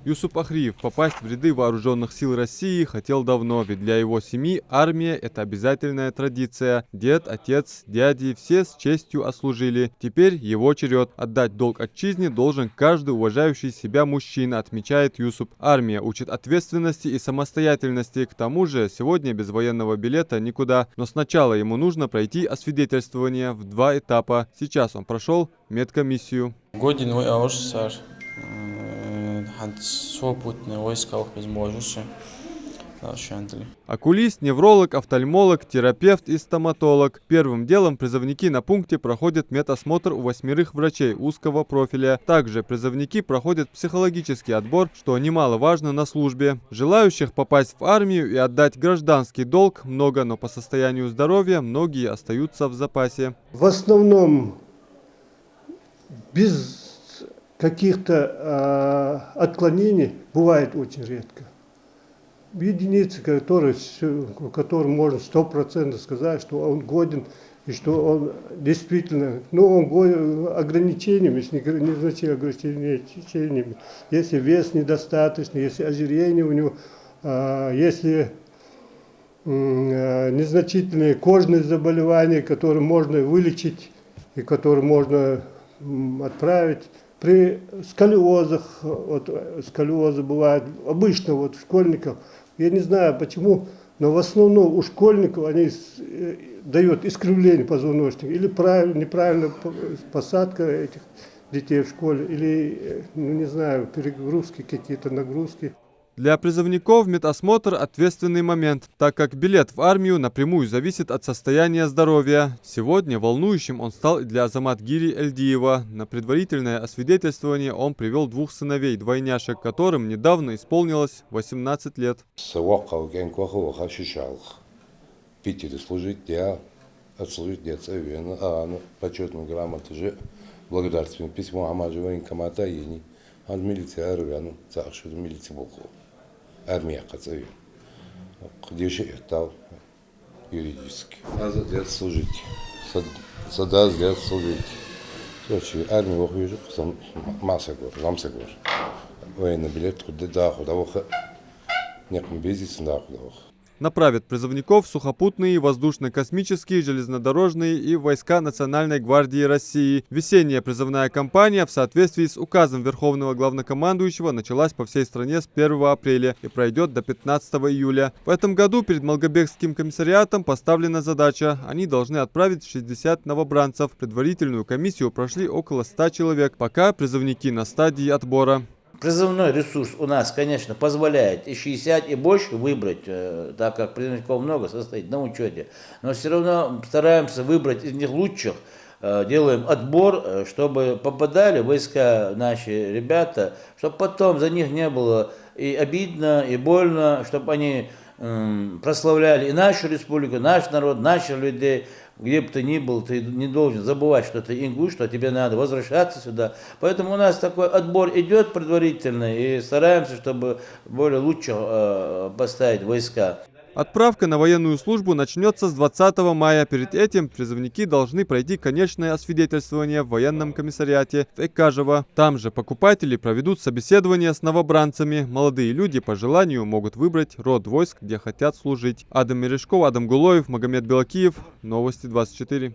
Юсуп Ахриев попасть в ряды вооруженных сил России хотел давно, ведь для его семьи армия – это обязательная традиция. Дед, отец, дяди – все с честью отслужили. Теперь его черед. Отдать долг отчизне должен каждый уважающий себя мужчина, отмечает Юсуп. Армия учит ответственности и самостоятельности. К тому же сегодня без военного билета никуда. Но сначала ему нужно пройти освидетельствование в 2 этапа. Сейчас он прошел медкомиссию. Окулист, невролог, офтальмолог, терапевт и стоматолог. Первым делом призывники на пункте проходят медосмотр у 8 врачей узкого профиля. Также призывники проходят психологический отбор, что немаловажно на службе. Желающих попасть в армию и отдать гражданский долг много, но по состоянию здоровья многие остаются в запасе. В основном без каких-то отклонений бывает очень редко. Единицы, которым можно 100% сказать, что он годен и что он действительно, он годен ограничениями, с незначительными ограничениями. Если вес недостаточный, если ожирение у него, если незначительные кожные заболевания, которые можно вылечить и которые можно отправить. При сколиозах, сколиозы бывают обычно у школьников, я не знаю почему, но в основном у школьников они дают искривление позвоночника или неправильная посадка этих детей в школе, или, не знаю, перегрузки какие-то, нагрузки. Для призывников медосмотр – ответственный момент, так как билет в армию напрямую зависит от состояния здоровья. Сегодня волнующим он стал и для Азамат-Гири Эльдиева. На предварительное освидетельствование он привел 2 сыновей, двойняшек, которым недавно исполнилось 18 лет. Почетную грамоту же, благодарственное письмо Амаджи военкомата ени, от милиции Арвяну, царшую милиции Волхова. Армия Кацави. Где же это юридически? Азат служить. Садаз для служить. Короче, армия выходит, сам массагор, рамсагор. Военный билет, куда ходовоха. Нет, мы бездействуем, да, ходовоха. Направят призывников сухопутные, воздушно-космические, железнодорожные и войска Национальной гвардии России. Весенняя призывная кампания в соответствии с указом Верховного главнокомандующего началась по всей стране с 1 апреля и пройдет до 15 июля. В этом году перед Малгобекским комиссариатом поставлена задача. Они должны отправить 60 новобранцев. Предварительную комиссию прошли около 100 человек. Пока призывники на стадии отбора. Призывной ресурс у нас, конечно, позволяет и 60 и больше выбрать, так как призывников много состоит на учете. Но все равно стараемся выбрать из них лучших, делаем отбор, чтобы попадали в войска наши ребята, чтобы потом за них не было и обидно, и больно, чтобы они прославляли и нашу республику, наш народ, наших людей. Где бы ты ни был, ты не должен забывать, что ты ингуш, что тебе надо возвращаться сюда. Поэтому у нас такой отбор идет предварительный, и стараемся, чтобы более лучше поставить войска. Отправка на военную службу начнется с 20 мая. Перед этим призывники должны пройти конечное освидетельствование в военном комиссариате в Экажево. Там же покупатели проведут собеседование с новобранцами. Молодые люди по желанию могут выбрать род войск, где хотят служить. Адам Мережков, Адам Гулоев, Магомед Белакиев. Новости 24.